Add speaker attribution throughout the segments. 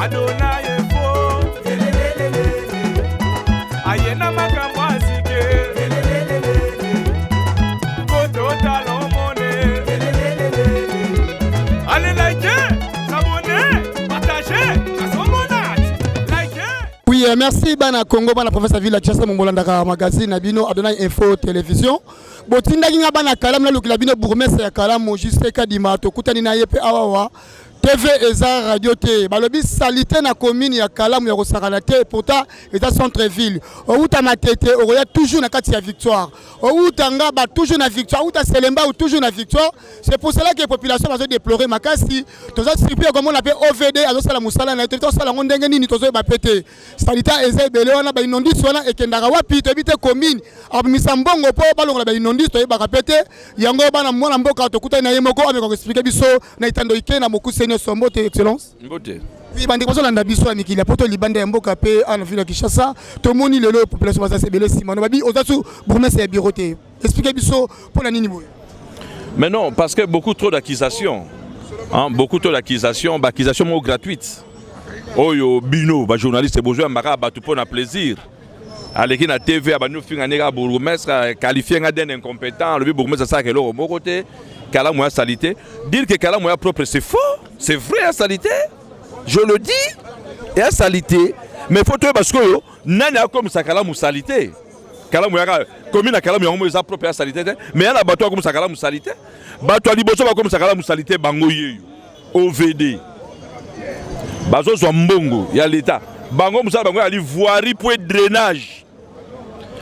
Speaker 1: Adonai Info. Ayena makambo asike. Koto talomone. Allez liker, s'abonner, partager.
Speaker 2: Oui, merci Bana Congo, Bana professeur Villa Chassa Mombolandaka magazine Abino Adonai Info télévision. Botinda ginga Bana Kalam na lukila bino bourgmestre ya Kalam juste kadima to kutani na yepe awawa. TV Eza Radio T. Balobi salité na commune ya Kalam ya Rosakana T pourtant état centre-ville. Outa matete, oya toujours na kati ya victoire. Outa ngaba toujours na victoire, outa Selemba ou toujours na victoire. C'est pour cela que la population va se déplorer makasi. Toza surpris comme on appelle OVD azo sala musala na to sala ngondenge nini tozo ba pété. Salité Eza belé wana ba inondi sona ekendaka wapi to bité commune. Abimisa mbongo po balonga ba inondi to ba pété. Yango bana mwana mboka to kutana ye moko ameko expliquer biso na itando ike na moku senior Mbote excellence.
Speaker 3: Mbote.
Speaker 2: Oui, bandi bazo landa biso amikili poto libanda ya mboka pe ana ville Kinshasa. To moni lelo population baza sebele simano babi ozasu bourgmestre ya biroté. Expliquez biso pour la nini boye.
Speaker 3: Mais non, parce que beaucoup trop d'accusations. Hein, beaucoup trop d'accusations, accusations gratuites. Oyo bino ba journaliste besoin mara batu pour na plaisir. Aleki na TV abanu finga nega bourgmestre qualifié nga d'un incompétent, le bourgmestre ça que l'eau mon côté. Kalam ou salité. Dire que Kalam ou propre, c'est faux. C'est vrai à salité. Je le dis. Et à salité. Mais il faut que parce que nana comme ça Kalam ou salité. Kalam ou commune à Kalam ou sa propre à salité. Mais il y a un bateau comme ça Kalam ou salité. Bateau à Liboso comme ça Kalam ou salité. Bango yeyo. OVD. Bazo soit mbongo. Il y a l'État. Bango moussa bango ali voirie pour drainage.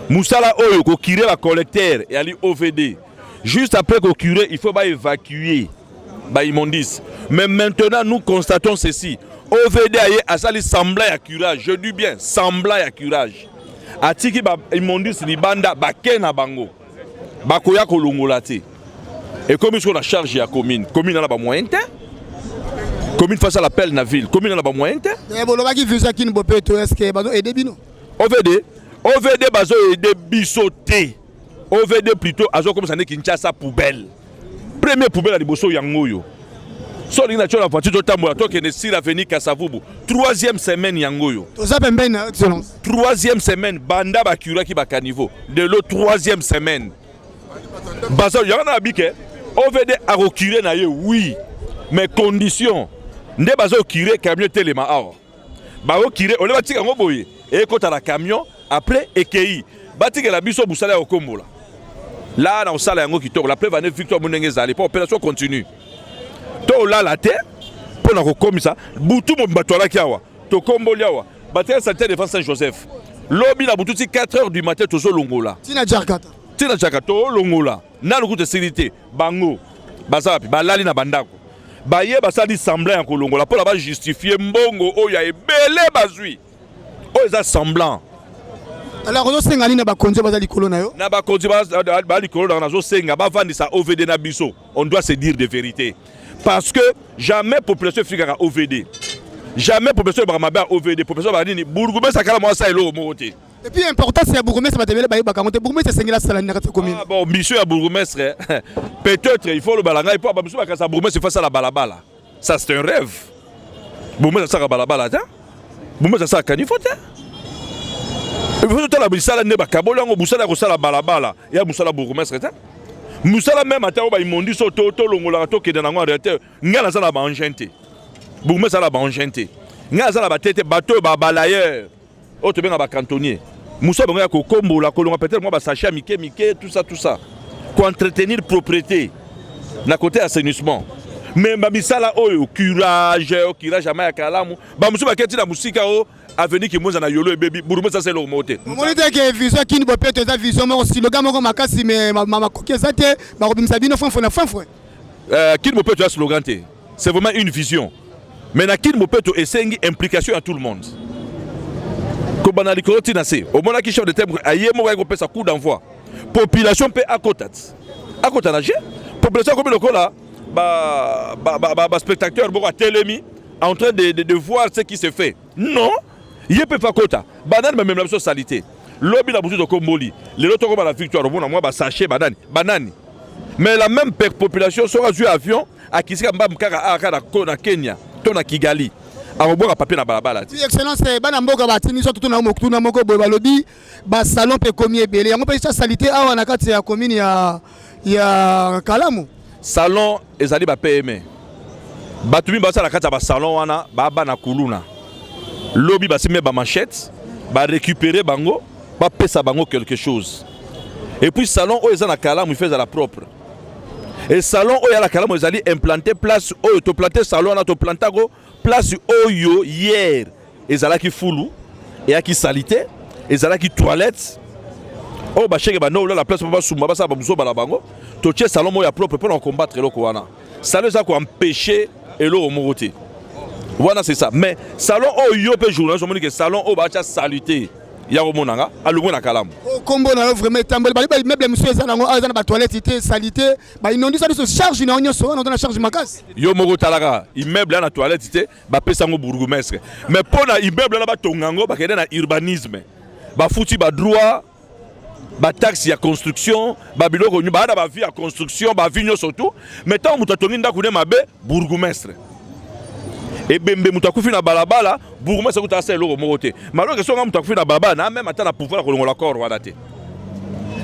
Speaker 3: Moussala oyo ko kirer la collecteur et ali OVD. Juste après qu'au curé, il faut évacuer l'immondice. Mais maintenant, nous constatons ceci. OVD a sali semblant à curage. Je dis bien, semblant à curage. Atiki l'immondice ni banda bakena bango. Bakoya kolongolate. Et comme ils ont la charge à la commune, commune n'a pas moyen. Commune face à l'appel na ville, commune n'a pas moyen. OVD bazo aider bisoté. OVD plutôt, azo comme ça n'est Kinshasa poubelle. Première poubelle à Liboso Yangoyo. So li na chola voiture to tambola to kene sira veni Kasavubu. Troisième semaine Yangoyo. Troisième semaine banda bakura ki bakanivo. De l'autre troisième semaine. Bazo yana bike. OVD a reculé na ye oui. Mais condition. Nde bazo curé camion telema awa. Ba reculé on le batika ngoboye. Et quand la camion après EKI. Batika la biso busala au Kombola. Là, dans la salle, la preuve est victoire Mounengezali. Pour l'opération continue. To là la terre, pour nous comme ça, Boutou mon bateau là qui a, to Komboliawa, bataille sanitaire de Saint-Joseph. Lobby la Boutou 4h du matin, to Longola.
Speaker 2: Tina Djarkata.
Speaker 3: Tina Djarkata, Longola. Na le coup de sécurité, Bango, Bazapi, Balali na Bandako. Baye Basali semblant en Longola pour la justifier Mbongo, Oya et Belé Bazui. Oya semblant.
Speaker 2: Alors, on a un bakonzi bazali kolona yo.
Speaker 3: Na bakonzi bazali kolona na zo senga ba vandi sa OVD na biso. On doit se dire de vérité. Parce que jamais population africaine OVD. Jamais population ba OVD, population ba nini bourgmestre sakala mo sa elo mo wote.
Speaker 2: Et puis important c'est bourgmestre ba tebele ba yeba kangote bourgmestre sengela sala na kata commune.
Speaker 3: Ah bon, mission ya bourgmestre peut-être il faut le balanga il faut ba mission ba kasa bourgmestre face à la balabala. Ça c'est un rêve. Bourgmestre ça balabala ta. Bourgmestre ça kanifote. Il faut que la bisala ne ba kabola ngo busala ko sala balabala ya busala bourgmestre ta. Musala même ata ba imondi so to longola to kede na ngo arrêter ngala sala ba engenté. Bourgmestre sala ba engenté. Ngala sala ba tete bateau ba balayeur. O to benga ba cantonnier. Musa benga ko kombola ko longa peut-être moi ba sachet mike tout ça. Pour entretenir propriété na côté assainissement. Mais ba bisala oyo curage jamais akalamu ba musu ba keti na musika o avenir qui moza na yolo et baby bourgmestre c'est le moté.
Speaker 2: On dit que vision qui ne peut pas être vision mais aussi le gars moko makasi mais mama kokeza te ba robimisa bino fin
Speaker 3: qui ne peut pas être slogan te. C'est vraiment une vision. Mais na qui ne peut être essengi implication à tout le monde. Ko banali ko tinase au mona ki chef de temple ayemo ko pesa coup d'envoi. Population peut à côté. À côté nager. Population comme le là ba spectateur beaucoup à télémi en train de voir ce qui se fait. Non. Il peut pas quota. Banane même la salité. Lobby la boutique de Komboli. Les autres comme la victoire bon moi ba sachet banane. Mais la même population sera joué avion à Kisika Mbamkara à Kenya, tona Kigali. akoboka papier na balabala.
Speaker 2: Oui, excellence, bana mboka batini so tutuna mokutuna moko boy balobi ba salon pe komi ebele. Yango pe salité awa na kati ya commune ya Kalamu.
Speaker 3: Salon ezali ba PME. Batumi basa la kati ya ba salon wana ba na kuluna. Lobi ba sime ba manchette, ba récupérer bango, ba pesa bango quelque chose. Et puis salon o eza na Kalamu il fait à la propre. Et salon o ya la Kalamu ezali implanter place o to planter salon na to plantago place oyo hier ezalaki fulu eyaki salité ezalaki toilette o ba cheke ba no la place ba suma ba sa ba muso ba la bango to tie salon mo ya propre pour combattre eloko wana salon ça ko empêcher eloko moroté voilà c'est ça mais salon oyo pe journaliste on dit que salon o ba cha salité ya romonanga alumo na Kalamu
Speaker 2: kombo na vraiment tambol ba meuble monsieur ezanango azana ba toilette ité salité ba inondi ça de charge na onyo so on a charge makas
Speaker 3: yo moko talaka immeuble na toilette ité ba pesa ngo bourgmestre mais pona immeuble na ba tongango ba kende na urbanisme ba futi ba droit ba taxe ya construction ba biloko nyu ba da ba vie ya construction ba vigno surtout mais tant muta tongi ndako ne mabe bourgmestre et bembe mutakufi na balabala bourgmestre ko ta sel eloko moko te malo ke songa mutakufi na balabala na même ata na pouvoir ko longola corps wana te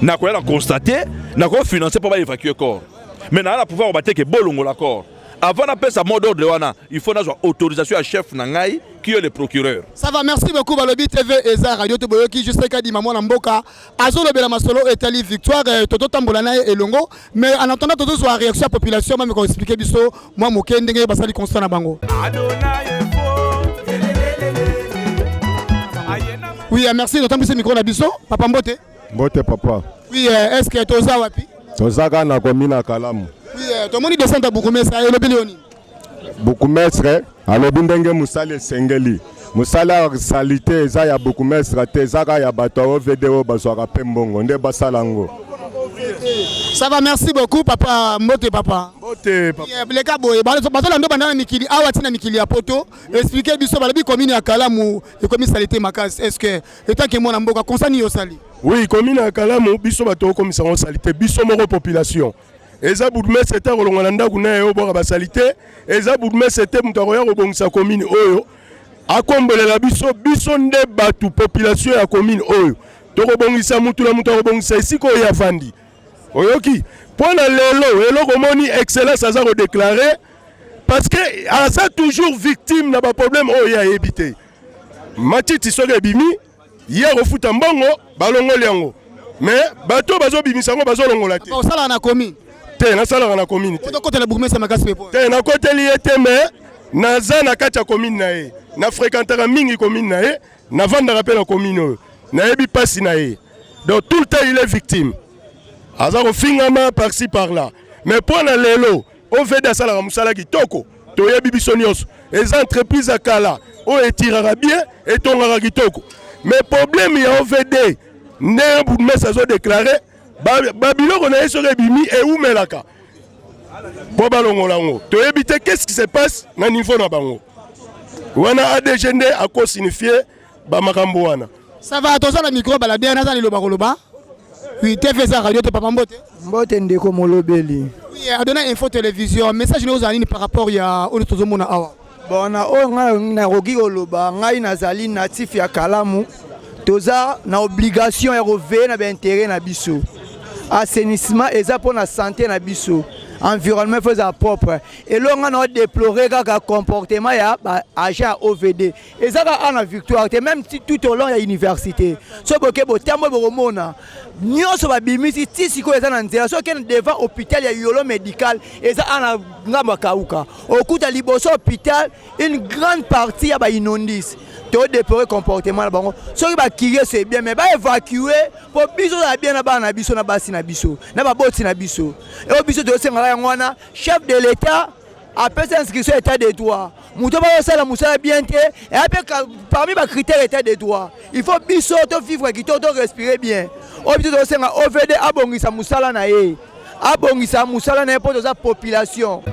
Speaker 3: na ko ya constater na ko financer pour ba évacuer corps mais na pouvoir ba te ke bolongola corps avant d'appeler sa mot d'ordre wana il faut avoir autorisation à chef nangai qui est le procureur.
Speaker 2: Ça va, merci beaucoup Balobi TV et za radio to boyoki juste ka di maman na mboka azolo bela masolo etali victoire toto tambola na elongo mais en attendant toto soit réaction à population même ko expliquer biso moi moke ndenge basali constant na bango. Oui, merci d'autant plus micro na biso papa Mbote.
Speaker 4: Mbote papa.
Speaker 2: Oui, est-ce que toza wapi?
Speaker 4: Toza na commune Kalamu.
Speaker 2: Oui, to moni descendre à Bourgmestre et le bilioni.
Speaker 4: Bourgmestre alobi ndenge musale sengeli. Musala salité eza ya bourgmestre te zaka ya bato o VDO bazwaka pembongo nde basalango.
Speaker 2: Ça va, merci beaucoup papa Mbote papa.
Speaker 4: Mbote papa.
Speaker 2: Les cas boy, bazala ndo bandana mikili awa tina mikili ya poto. Expliquer biso balabi commune ya Kalamu et commune salité makas. Est-ce que étant que moi na mboka konsani yo sali?
Speaker 4: Oui, commune ya Kalamu biso bato ko komisa salité biso moko population. Eza bourgmestre était kolonga ndako na yo boka ba salité eza bourgmestre était mutako ya kobongisa commune oyo akombolela biso nde batu population ya commune oyo to kobongisa mutu na mutu kobongisa isiko ya fandi oyoki pona lelo eloko moni excellence aza ko déclarer parce que asa toujours victime na ba problème oyo ya ebité matiti soke bimi hier ofuta mbongo balongoli yango mais bato bazo bimisa ngo bazo longola te
Speaker 2: o sala na commune
Speaker 4: te na sala na commune te
Speaker 2: côté la bourgmestre makas pepo
Speaker 4: te na côté lié te mais naza na kati ya commune na ye na fréquentera mingi commune na ye na vanda rappel la commune na yebi pasi na ye donc tout le temps il est victime aza ko fingama par-ci par-là mais pour na lelo on fait da sala musala kitoko to yebi biso nyonso les entreprises akala o etirara bien et tongara kitoko mais problème ya OVD ne bourgmestre azo déclarer babiloko na yeso rebimi et umelaka po balongolango to ebite qu'est-ce qui se passe na niveau na bango wana ADGND a ko signifier ba makambo wana
Speaker 2: ça va attention la micro bala bien na zali loba oui TV za radio te papa Mbote
Speaker 5: Mbote ndeko molobeli
Speaker 2: oui a donné info télévision message nous ani par rapport ya on tozo mona awa
Speaker 5: bona o na roki oloba ngai nazali natif ya Kalamu toza na obligation ya reveiller na ba intérêt na biso assainissement eza pour la santé na biso environnement faisant propre et là on a déploré le comportement ya agent OVD eza ka na victoire même tout au long ya université so boke bo tambo bomona nyonso ba bimisi tisiko eza na nzela so ken devant hôpital ya yolo médical eza ana ngamba kauka okuta liboso hôpital une grande partie ya ba inondis to déplorer comportement la bango soki ba kirer c'est bien mais ba évacuer pour biso la bien na ba na biso na basi na biso na ba boti na biso et au biso to senga ya ngwana chef de l'état appelle ça inscription état de droit muto ba sala musala bien te et après parmi ba critères état de droit il faut biso to vivre qui to respirer bien au biso to senga OVD abongisa musala na ye abongisa musala na pour sa population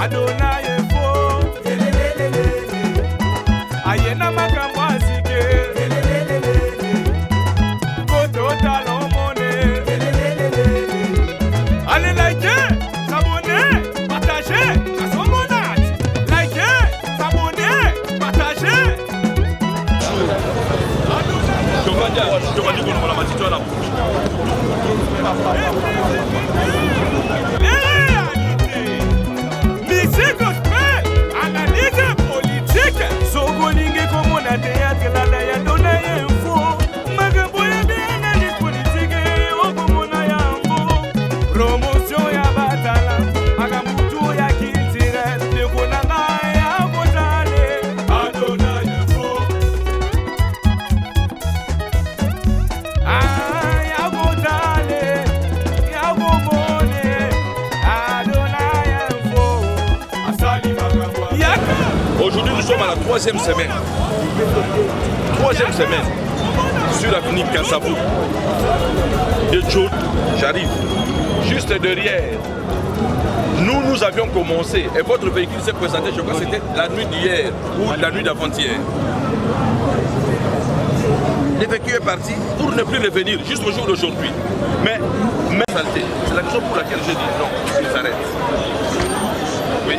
Speaker 1: Adonai info. Ayena makambo asike. Koto talon monnaie. Allez liker, s'abonner, partager. Kasomonat. Liker, s'abonner, partager. Musique gospel, analyse politique. Sogolingue comme on a théâtre là ya donné info. Magaboye bien analyse politique on comme on a info. Promotion ya batala, magamutu ya culturel, de konanga ya botale. Adonai info. Ya botale, ya bomone. Adonai info. Asali magabwa. Yaka.
Speaker 3: Aujourd'hui, nous sommes à la 3e semaine. 3e semaine sur l'avenue Kassavou. De Djoud, j'arrive juste derrière. Nous avions commencé et votre véhicule s'est présenté, je crois que c'était la nuit d'hier ou la nuit d'avant-hier. Le véhicule est parti pour ne plus revenir jusqu'au jour d'aujourd'hui. Mais saleté, c'est la raison pour laquelle je dis non, il s'arrête. Oui.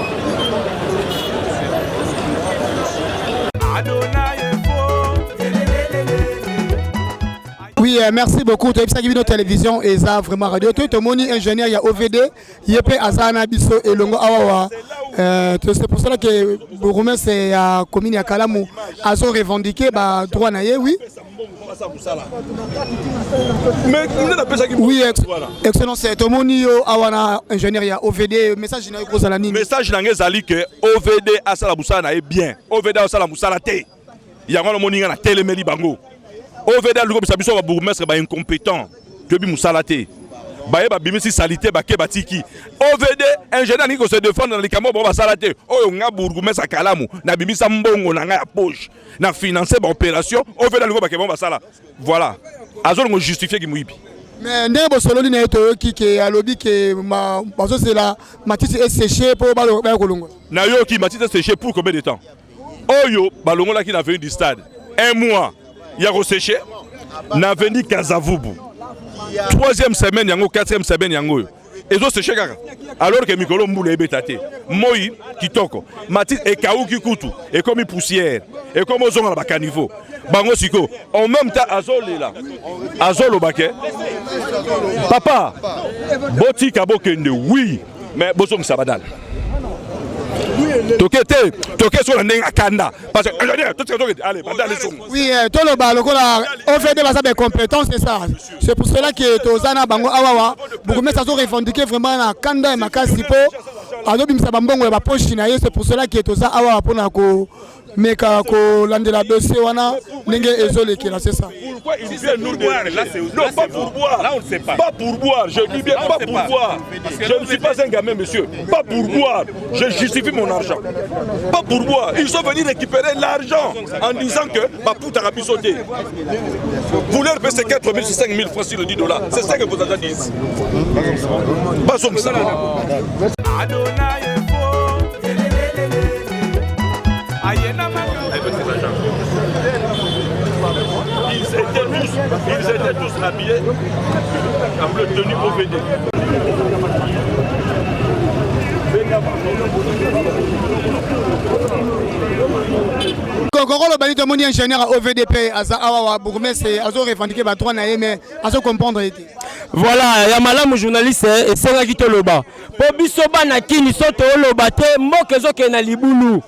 Speaker 2: Oui, merci beaucoup. Tu as vu notre télévision et ça vraiment radio. Tu es moni ingénieur, il y a OVD, Yepe Azana Biso et Longo Awawa. C'est pour cela que Bourgoumès c'est à commune à Kalamou. Azo revendiqué bah droit naie, oui. Oui, excellent. C'est Tomoni Awana ingénieur, il y a OVD. Message n'a pas la
Speaker 3: message n'a pas que OVD à Salaboussana est bien. OVD à Salaboussana té. Il y a un moni à la télémélie bango. OVD à l'Ugobisabiso va bourgmestre ba incompétent que bi musalaté ba yeba bimisi salité ba ke batiki OVD ingénieur ni ko se défendre dans les camo ba salaté oyo nga bourgmestre à Kalamu na bimisa mbongo na nga ya poche na financer ba opération OVD à l'Ugoba ke ba sala voilà azolo ngo justifier ki muibi.
Speaker 2: Mais ndebo sololi na eto ki ke alobi ke ma bazo c'est la matiti est séché pour ba kolongo
Speaker 3: na yo ki matiti est séché pour combien de temps oyo balongo la ki na venu du stade 1 mois. Il y a reséché, n'a venu Kazavubu. 3e semaine, yango 4e semaine, yango. Et zo séché kaka. Alors que Mikolo Mboule est bétaté. Moi, Kitoko, Matit et Kaou Kikutu, et comme poussière, et comme aux hommes à la caniveau. Bango Siko, en même temps, Azol est là. Azol au baquet. Papa, Boti Kabo Kende, oui, mais Bosom Sabadal. Toké sur la Kanda. Parce que allez,
Speaker 2: oui, tout le bal, on fait des compétences, c'est ça. C'est pour cela que Tozana Bango Awawa, beaucoup de gens ont revendiqué vraiment la Kanda et Makasipo. Alors, c'est pour cela que Toza Awawa pour mais quand la dossier wana nenge ezole qui là c'est ça.
Speaker 3: Pourquoi il vient nous boire là c'est non pas pour boire. Là on ne sait pas. Pas pour boire, je dis bien pas pour boire. Je ne suis pas un gamin monsieur, pas pour boire. Je justifie mon argent. Pas pour boire. Ils sont venus récupérer l'argent en disant que Papou Tarabi sauté. Vous leur payez 4 000 5 000 francs sur le $10. C'est ça que vos agents disent. Pas comme ça. Ils étaient tous habillés en bleu tenue OVD.
Speaker 2: Kokoro le bali de moni ingénieur à OVDP aza awa bourgmestre azo revendiquer ba droit na mais azo comprendre été.
Speaker 6: Voilà, ya malamu journaliste et senga ki toloba. Po biso bana kini soto loba te mboke zoke na libulu.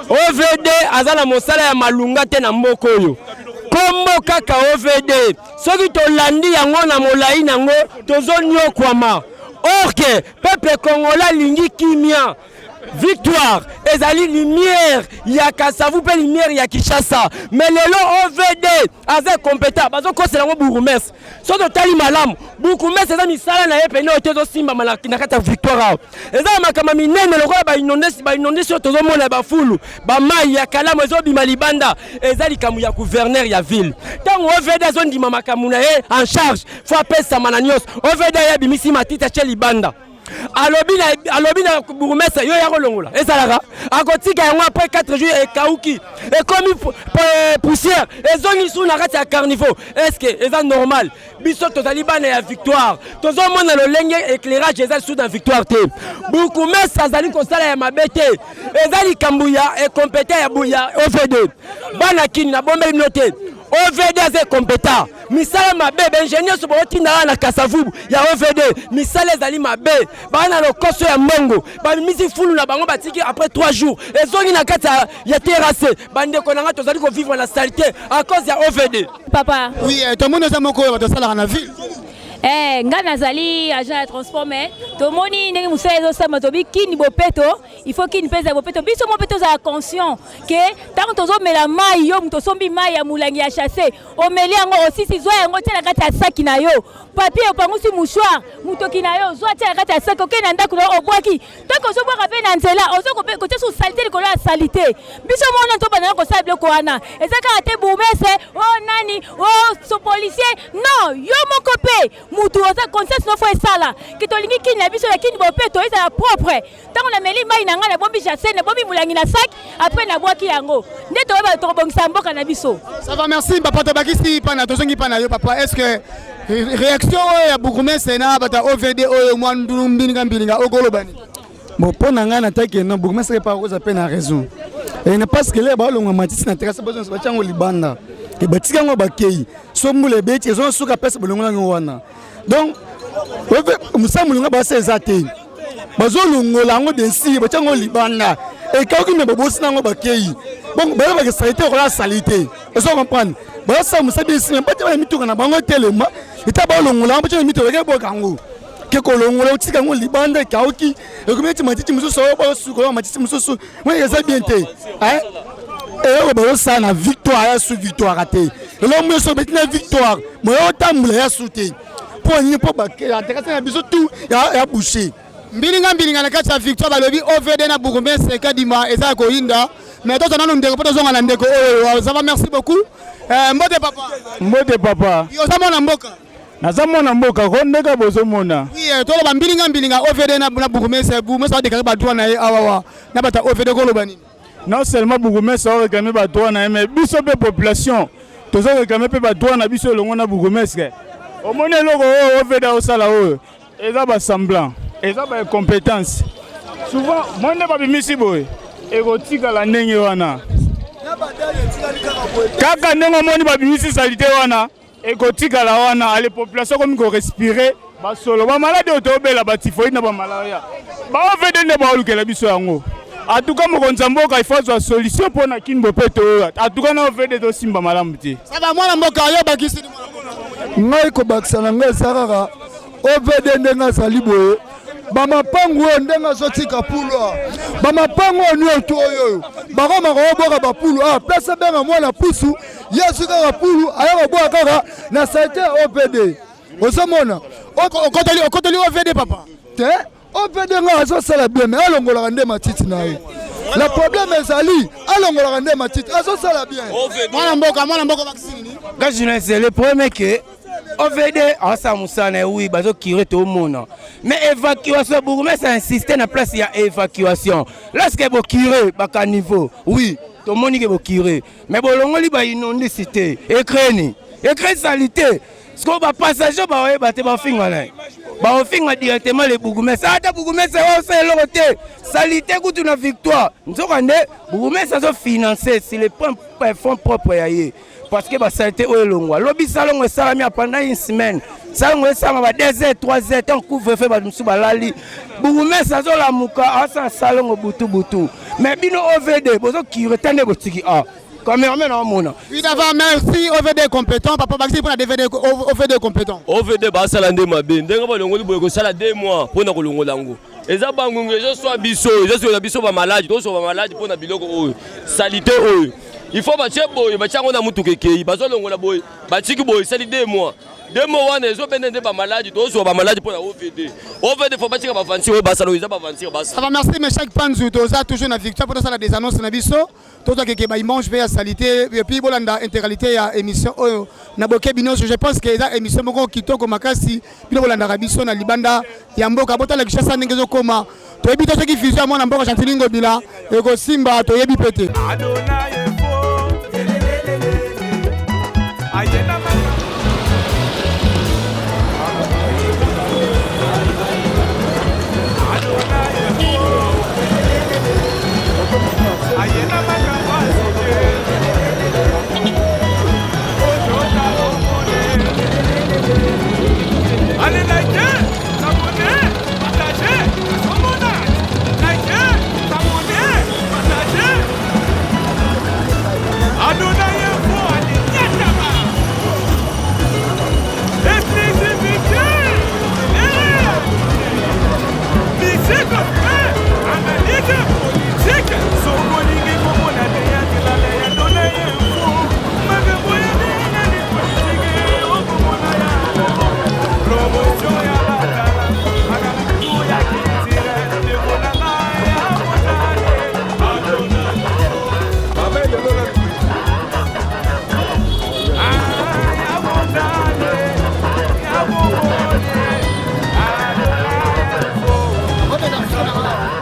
Speaker 6: OVD azala mosala ya malunga te na mboko oyo. Kombo kaka OVD soki tolandi yango na molai nango tozonyokwama. Orke peuple congolais lingi kimia. Victoire, ezali lumière, ya Kasavu pe lumière ya Kinshasa. Mais lelo OVD aza compétent, bazo ko selango bourgmestre. So totali malamu, bourgmestre eza misala na ye pene otezo simba malaki na kata victoire. Eza makama minene lokola ba inondation tozo mona ba fulu, ba mai ya Kalamu ezo bima libanda, ezali kamu ya gouverneur ya ville. Tango OVD azo ndima makamu na ye en charge, faut apesa mananios. OVD ya bimisi matita che libanda. alobi na bourgmestre yo ya kolongola ezalaka akotika yango après 4 jours ekauki ekomi poussière ezongi su na kati ya carnivore. Est-ce que eza normal biso tozali bana ya victoire tozomona lolenge éclairage ezali su na victoire te bourgmestre azali kosala ya mabe te eza likambo ya incompétent ya OVD bana kini na bombe bino te OVD est compétent. Misala mabe, ingénieur sur le tinara na Kasavubu, ya OVD. Misala ezali mabe, bana lo koso ya mongo, ba misi fulu na bango batiki après 3 jours. Ezongi na kata ya terrasse, bande konanga tozali ko vivre la saleté à cause ya OVD.
Speaker 2: Papa. Oui, tout le monde est moko ba tosala na ville.
Speaker 7: Nga nazali agent de transport mais tomoni ndenge musala ezosama tobi kini bopeto il faut kini pesa bopeto biso mopeto za conscient que tant tozomela mai yo muto sombi mai ya mulangi ya chasser omeli yango osisi zwa yango tela kati ya saki na yo papier opangusi mouchoir muto kina yo zwa tela kati ya saki okena ndako na obwaki toko so bwaka pe na nzela ozoko pe kote su salité likolo ya salité biso mona to bana ko sable ko wana ezaka te boumese oh nani oh so policier non yo moko pe mutu oza conscience no foi sala kitolingi kini na biso ya kini bopeto eza propre tango na meli mai na ngana bombi jasen na bombi mulangi na sac après na bwaki yango ndeto ba to bongisa mboka na biso.
Speaker 2: Ça va, merci papa to bakisi pana to zongi pana yo papa. Est-ce que réaction ya bourgmestre na bata OVD oyo mwandu mbininga ogolobani
Speaker 5: bon pour nanga na take no bourgmestre pas cause peine raison et ne parce que les ba longa matisi na terrasse besoin ba chango libanda e batika ngo bakei so mule beti ezo suka pesa bolongola ngo wana donc musa mulunga ba se ezate bazo longola ngo densi ba chango libanda et quand me bobosi na ngo bakei bon ba ba ke salité ko la salité ezo comprendre ba sa musa bi si ba ta mituka na bango telema ita ba longola ba chango mituka ke bokango ke kolongola utika ngo libanda kauki ekometi matiti mususu ba suko matiti mususu moi eza bien te hein et on ça na victoire sur victoire raté l'homme so betina victoire moi otambula ya souté pour ni pour ba intéressant na biso tout ya boucher
Speaker 2: mbilinga na kati ya victoire balobi OVD na bourgmestre kadima eza ko inda mais toto nanu ndeko poto zonga na ndeko oyo ça va merci beaucoup mbote papa yo za mona mboka
Speaker 8: nazamona mboka ko ndeka bozomona
Speaker 2: oui to lo ba mbilinga OVD na bourgmestre ba dekara ba droit na ye awawa na bata OVD ko lo ba nini
Speaker 8: non seulement bourgmestre a réclamé ba droit na mais biso pe population tozo réclamé pe ba droit na biso longo na bourgmestre au moni loko OVD au sala o eza ba semblant eza ba compétence souvent monde ba bimisi boy erotika la ndenge wana kaka ndenge moni ba bimisi salité wana ekotika la wana ale population comme ko respirer ba solo ba malade otobela ba typhoïde na ba malaria ba OVD ne ba olukela biso yango. En tout cas, il faut une solution pour na kin bopeto. En tout cas, on fait des simba malamu ti.
Speaker 2: Ça va moi na mboka yo bakisi
Speaker 5: ngai ko bakisana ngai sarara OVD ndenga saliboye ba mapangu ndenga sotika pulwa ba mapangu ni otoyo ba ko boka ba pulu place benga mwana pusu yesu ka pulu aya boka kaka na site OVD osomona
Speaker 2: okotoli OVD papa
Speaker 5: te OVD nga azo sala bien mais alongola nde matiti na ye le problème ezali alongola nde matiti azo sala bien
Speaker 2: mwana mboka bakisi nini
Speaker 6: gajina c'est le premier que OVD asa musana oui bazo kire tout monde mais évacuation bourgmestre insister na place ya évacuation lorsque bo kire ba niveau oui tout monde ke bo kire mais bolongoli ba inondé cité écréni salité ce qu'on va passager ba ouais ba te ba finga na ba ofinga directement les bourgmestre ata bourgmestre o fait l'autre salité kutu na victoire nzokande bourgmestre azo financer si les fonds propres yaye parce que ba salité o elongwa lobi salongo salami pendant une semaine salongo sama ba 2 heures 3 heures tant couvre-feu ba musu balali bourgmestre azo la muka asa salongo butu mais bino OVD bozo ki retane botiki cameraman en mona.
Speaker 2: Oui d'abord merci OVD compétent papa Baxi pour la DVD OVD compétent.
Speaker 6: OVD ba sala nde mabe ndenga ba longoli boye ko sala 2 mois pour na ko longola ngo. Eza bangunge je sois biso ba malade to so ba malade pour na biloko oyo. Salité oyo. Il faut ba tie boye ba tiango na mutu kekei ba zo longola boye ba tiki boye sali 2 mois. deux mois on est obéné des maladies tous sont maladies pour la OVD faut pas tirer avancer au basa ils avancer basa.
Speaker 2: Ça va merci mais chaque panzu toza toujours na victoire pour ça des annonces na biso toto que ba mange be salité et puis bolanda intégralité ya émission na boke bino je pense que eza émission moko kitoko makasi bino bolanda biso na libanda ya mboka botala kishasa ngezo koma toyebi to qui fusion mona mboka chantilingo bila eko simba toyebi pete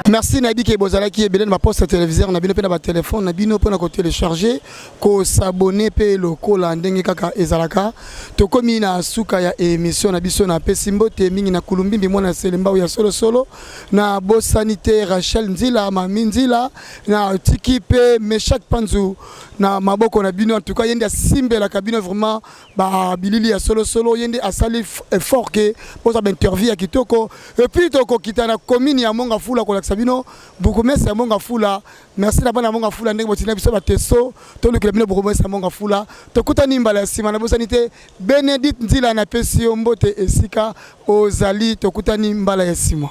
Speaker 2: Merci Nabi qui est bozala qui est belen ma poste téléviseur na bino pe na ba téléphone na bino pe na ko télécharger ko s'abonner pe local ndenge kaka ezalaka to komi na suka ya émission na biso na pesimbo te mingi na kulumbimbi mwana selemba ya solo solo na bo sanité Rachel Nzila Mami Nzila na tiki pe Meshak Panzu na maboko na bino en tout cas yende simbela kabino vraiment ba bilili ya solo solo yende asali effort que pour ça interview ya kitoko et puis to ko kitana commune ya Monga Fula ko bino Bourgmestre ya Monga Fula merci na bana Monga Fula ndenge botina biso ba teso to le bino Bourgmestre ya Monga Fula to kutani mbala sima na bosanité Benedict Nzila na pesi mbote esika ozali to kutani mbala ya sima.